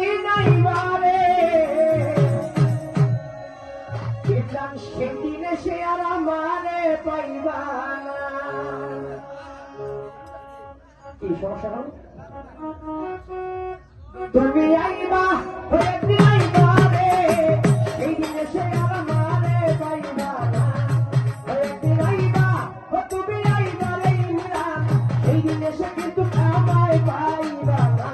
একদিন আইবারে গেলাম সেদিন সে আর আমারে পাইবা না। কি সমস্যা হল? তুমি আইবা একদিন আইবারে সেই দিন সে আর আমারে পাইবা না। একদিন আইবা তুমি আইবারে ইমরান সেই দিন সে কিন্তু আমায় পাইবা না।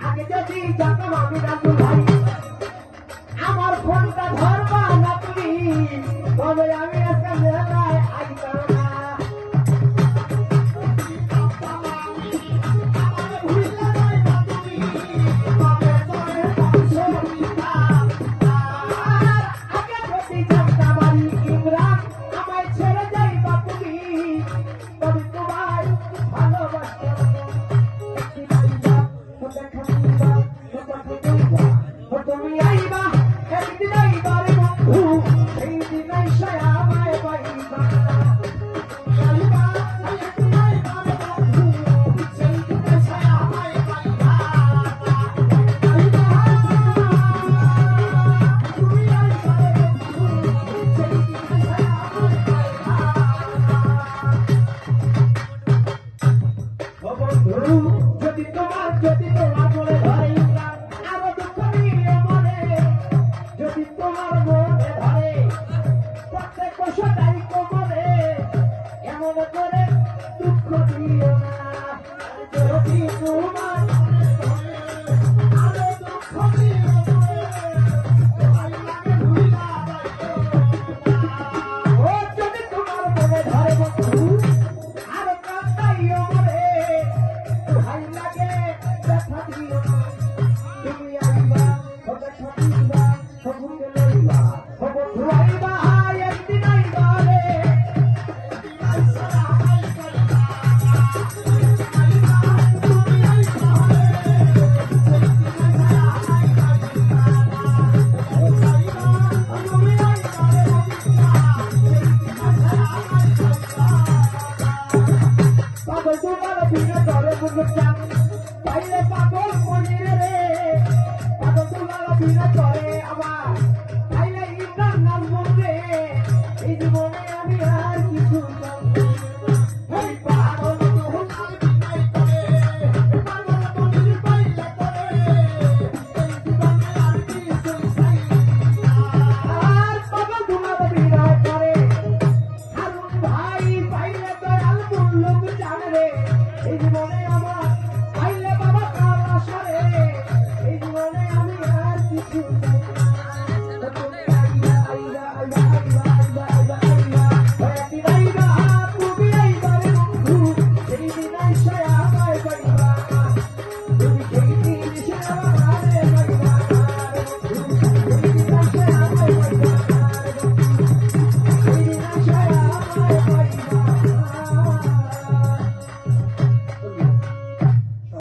আগে যদি জানতাম আমি রাজু ভাই আমার ফোনটা ধরবা না তুমি তবে আমি আজকে মেলায় আইতাম না। আগে যদি জানতাম আমি ইমরান আমায় ছেড়ে যাইবা তুমি তবে তোমায় ভালোবাসতাম। তুমি আইবা একদিন আইবা